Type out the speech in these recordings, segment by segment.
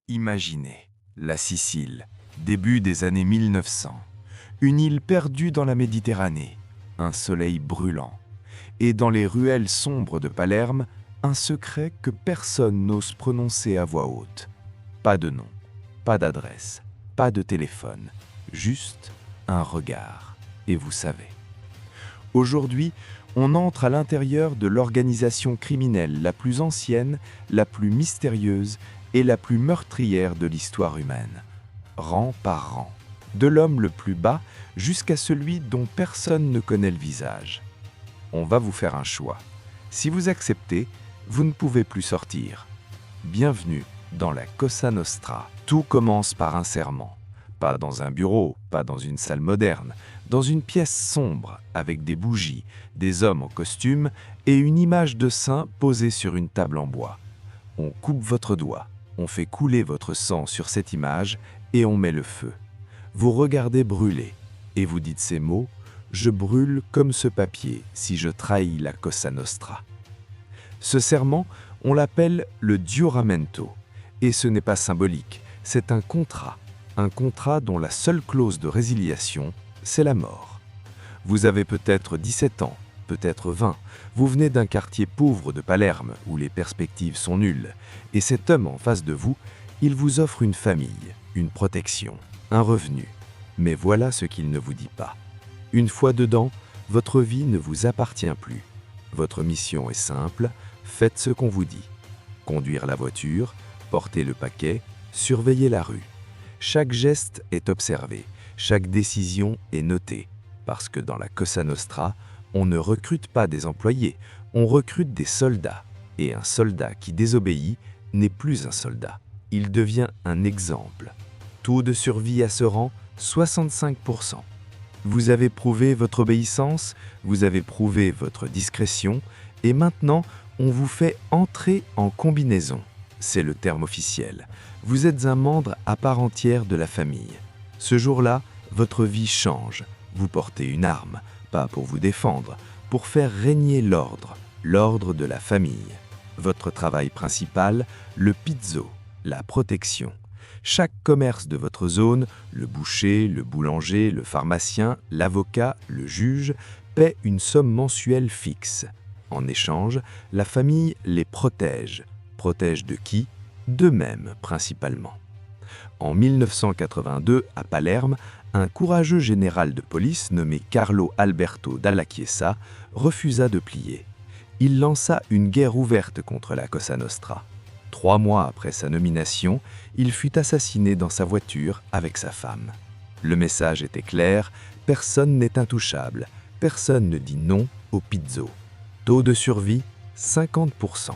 Imaginez, la Sicile, début des années 1900, une île perdue dans la Méditerranée, un soleil brûlant, et dans les ruelles sombres de Palerme, un secret que personne n'ose prononcer à voix haute. Pas de nom, pas d'adresse, pas de téléphone, juste un regard, et vous savez. Aujourd'hui, on entre à l'intérieur de l'organisation criminelle la plus ancienne, la plus mystérieuse et la plus meurtrière de l'histoire humaine, rang par rang, de l'homme le plus bas jusqu'à celui dont personne ne connaît le visage. On va vous faire un choix. Si vous acceptez, vous ne pouvez plus sortir. Bienvenue dans la Cosa Nostra. Tout commence par un serment. Pas dans un bureau, pas dans une salle moderne, dans une pièce sombre avec des bougies, des hommes en costume et une image de saint posée sur une table en bois. On coupe votre doigt, on fait couler votre sang sur cette image et on met le feu. Vous regardez brûler et vous dites ces mots « Je brûle comme ce papier si je trahis la Cosa Nostra ». Ce serment, on l'appelle le giuramento. Et ce n'est pas symbolique, c'est un contrat dont la seule clause de résiliation, c'est la mort. Vous avez peut-être 17 ans, peut-être 20, vous venez d'un quartier pauvre de Palerme où les perspectives sont nulles, et cet homme en face de vous, il vous offre une famille, une protection, un revenu. Mais voilà ce qu'il ne vous dit pas. Une fois dedans, votre vie ne vous appartient plus. Votre mission est simple, faites ce qu'on vous dit. Conduire la voiture, porter le paquet, surveiller la rue. Chaque geste est observé, chaque décision est notée, parce que dans la Cosa Nostra, on ne recrute pas des employés, on recrute des soldats. Et un soldat qui désobéit n'est plus un soldat, il devient un exemple. Taux de survie à ce rang, 65%. Vous avez prouvé votre obéissance, vous avez prouvé votre discrétion, et maintenant, on vous fait entrer en combinaison. C'est le terme officiel. Vous êtes un membre à part entière de la famille. Ce jour-là, votre vie change. Vous portez une arme, pas pour vous défendre, pour faire régner l'ordre, l'ordre de la famille. Votre travail principal, le pizzo, la protection. Chaque commerce de votre zone, le boucher, le boulanger, le pharmacien, l'avocat, le juge, paie une somme mensuelle fixe. En échange, la famille les protège. Protège de qui? D'eux-mêmes principalement. En 1982, à Palerme, un courageux général de police nommé Carlo Alberto Dalla Chiesa refusa de plier. Il lança une guerre ouverte contre la Cosa Nostra. 3 mois après sa nomination, il fut assassiné dans sa voiture avec sa femme. Le message était clair, personne n'est intouchable, personne ne dit non au pizzo. Taux de survie, 50%.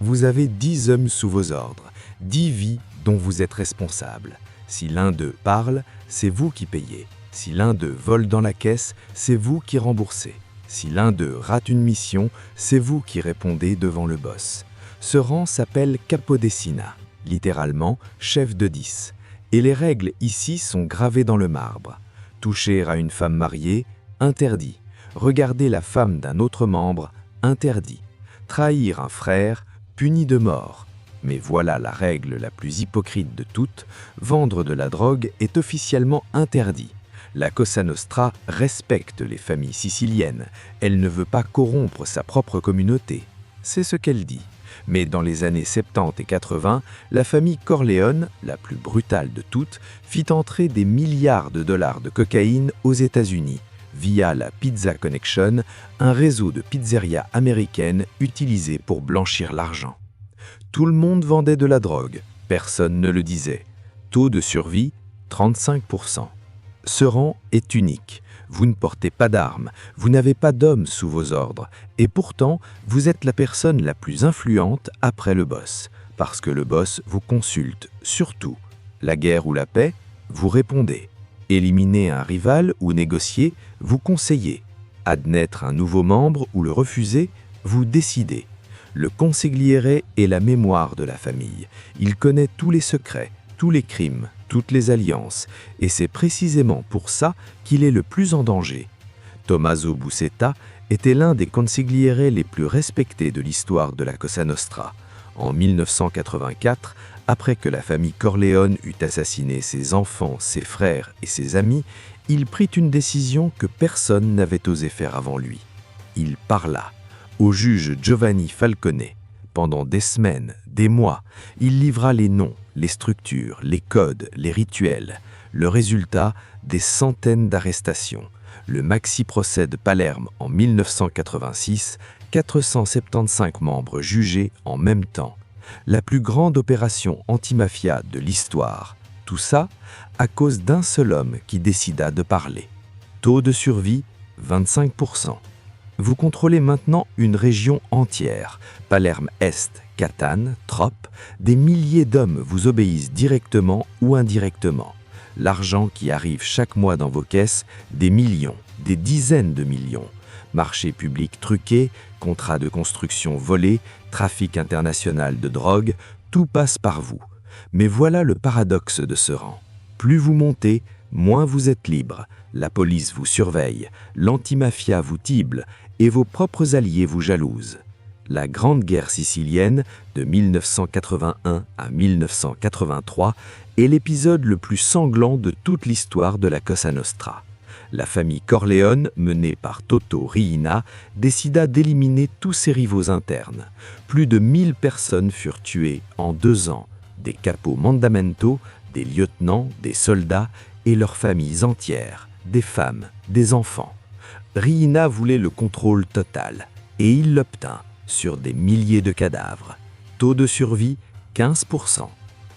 Vous avez 10 hommes sous vos ordres, 10 vies dont vous êtes responsable. Si l'un d'eux parle, c'est vous qui payez. Si l'un d'eux vole dans la caisse, c'est vous qui remboursez. Si l'un d'eux rate une mission, c'est vous qui répondez devant le boss. Ce rang s'appelle Capodecina, littéralement chef de 10. Et les règles ici sont gravées dans le marbre. Toucher à une femme mariée, interdit. Regarder la femme d'un autre membre, interdit. Trahir un frère, puni de mort. Mais voilà la règle la plus hypocrite de toutes, vendre de la drogue est officiellement interdit. La Cosa Nostra respecte les familles siciliennes, elle ne veut pas corrompre sa propre communauté. C'est ce qu'elle dit. Mais dans les années 70 et 80, la famille Corleone, la plus brutale de toutes, fit entrer des milliards de dollars de cocaïne aux États-Unis, via la Pizza Connection, un réseau de pizzerias américaines utilisé pour blanchir l'argent. Tout le monde vendait de la drogue, personne ne le disait. Taux de survie, 35%. Ce rang est unique. Vous ne portez pas d'armes, vous n'avez pas d'hommes sous vos ordres, et pourtant, vous êtes la personne la plus influente après le boss, parce que le boss vous consulte, surtout. La guerre ou la paix, vous répondez. Éliminer un rival ou négocier, vous conseillez. Admettre un nouveau membre ou le refuser, vous décidez. Le consigliere est la mémoire de la famille. Il connaît tous les secrets, tous les crimes, toutes les alliances, et c'est précisément pour ça qu'il est le plus en danger. Tommaso Buscetta était l'un des consigliere les plus respectés de l'histoire de la Cosa Nostra. En 1984, Après que la famille Corleone eut assassiné ses enfants, ses frères et ses amis, il prit une décision que personne n'avait osé faire avant lui. Il parla au juge Giovanni Falcone. Pendant des semaines, des mois, il livra les noms, les structures, les codes, les rituels. Le résultat, des centaines d'arrestations. Le maxi-procès de Palerme en 1986, 475 membres jugés en même temps. La plus grande opération anti-mafia de l'histoire. Tout ça à cause d'un seul homme qui décida de parler. Taux de survie, 25%. Vous contrôlez maintenant une région entière. Palerme-Est, Catane, Troppes, des milliers d'hommes vous obéissent directement ou indirectement. L'argent qui arrive chaque mois dans vos caisses, des millions, des dizaines de millions. Marchés publics truqués, contrats de construction volés, trafic international de drogue, tout passe par vous. Mais voilà le paradoxe de ce rang. Plus vous montez, moins vous êtes libre. La police vous surveille, l'antimafia vous tible et vos propres alliés vous jalousent. La Grande Guerre sicilienne, de 1981 à 1983, est l'épisode le plus sanglant de toute l'histoire de la Cosa Nostra. La famille Corleone, menée par Toto Riina, décida d'éliminer tous ses rivaux internes. Plus de 1000 personnes furent tuées en 2 ans, des capos mandamento, des lieutenants, des soldats et leurs familles entières, des femmes, des enfants. Riina voulait le contrôle total, et il l'obtint sur des milliers de cadavres. Taux de survie, 15%.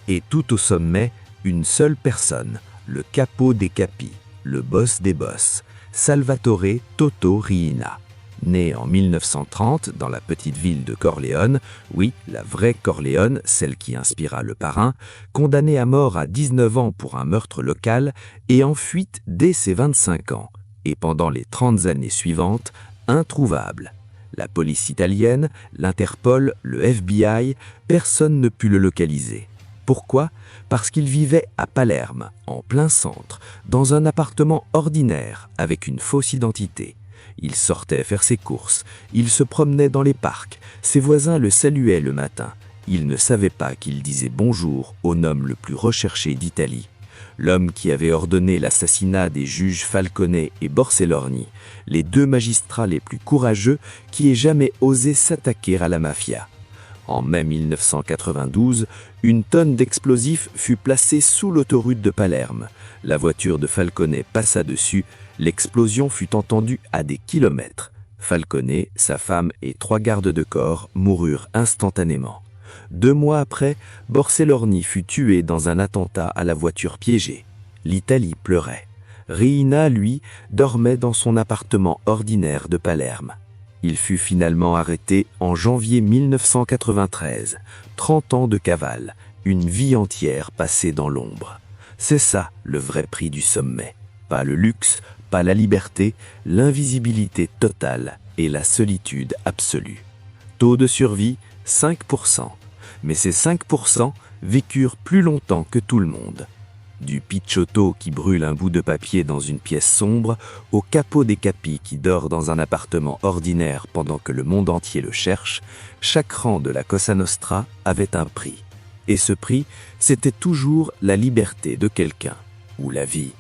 Et tout au sommet, une seule personne, le capo des capis, le boss des boss, Salvatore Toto Riina. Né en 1930 dans la petite ville de Corleone, oui, la vraie Corleone, celle qui inspira le parrain, condamné à mort à 19 ans pour un meurtre local et en fuite dès ses 25 ans, et pendant les 30 années suivantes, introuvable. La police italienne, l'Interpol, le FBI, personne ne put le localiser. Pourquoi ? Parce qu'il vivait à Palerme, en plein centre, dans un appartement ordinaire avec une fausse identité. Il sortait faire ses courses, il se promenait dans les parcs, ses voisins le saluaient le matin. Il ne savait pas qu'il disait bonjour au homme le plus recherché d'Italie. L'homme qui avait ordonné l'assassinat des juges Falcone et Borsellino, les 2 magistrats les plus courageux qui aient jamais osé s'attaquer à la mafia. En mai 1992, une tonne d'explosifs fut placée sous l'autoroute de Palerme. La voiture de Falcone passa dessus, l'explosion fut entendue à des kilomètres. Falcone, sa femme et 3 gardes de corps moururent instantanément. 2 mois après, Borsellino fut tué dans un attentat à la voiture piégée. L'Italie pleurait. Riina, lui, dormait dans son appartement ordinaire de Palerme. Il fut finalement arrêté en janvier 1993. 30 ans de cavale, une vie entière passée dans l'ombre. C'est ça le vrai prix du sommet. Pas le luxe, pas la liberté, l'invisibilité totale et la solitude absolue. Taux de survie, 5%. Mais ces 5% vécurent plus longtemps que tout le monde. Du picciotto qui brûle un bout de papier dans une pièce sombre, au capo des capis qui dort dans un appartement ordinaire pendant que le monde entier le cherche, chaque rang de la Cosa Nostra avait un prix. Et ce prix, c'était toujours la liberté de quelqu'un, ou la vie.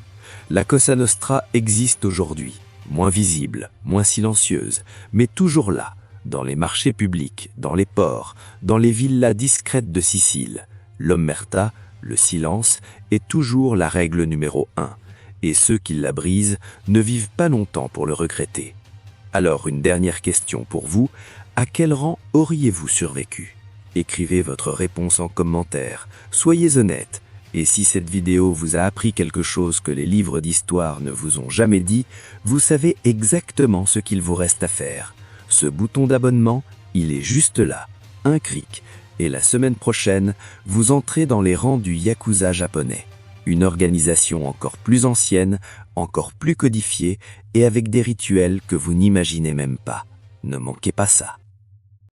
La Cosa Nostra existe aujourd'hui, moins visible, moins silencieuse, mais toujours là, dans les marchés publics, dans les ports, dans les villas discrètes de Sicile. L'omerta, le silence, est toujours la règle numéro 1, et ceux qui la brisent ne vivent pas longtemps pour le regretter. Alors une dernière question pour vous, à quel rang auriez-vous survécu ? Écrivez votre réponse en commentaire, soyez honnête, et si cette vidéo vous a appris quelque chose que les livres d'histoire ne vous ont jamais dit, vous savez exactement ce qu'il vous reste à faire. Ce bouton d'abonnement, il est juste là, un clic. Et la semaine prochaine, vous entrez dans les rangs du Yakuza japonais. Une organisation encore plus ancienne, encore plus codifiée et avec des rituels que vous n'imaginez même pas. Ne manquez pas ça.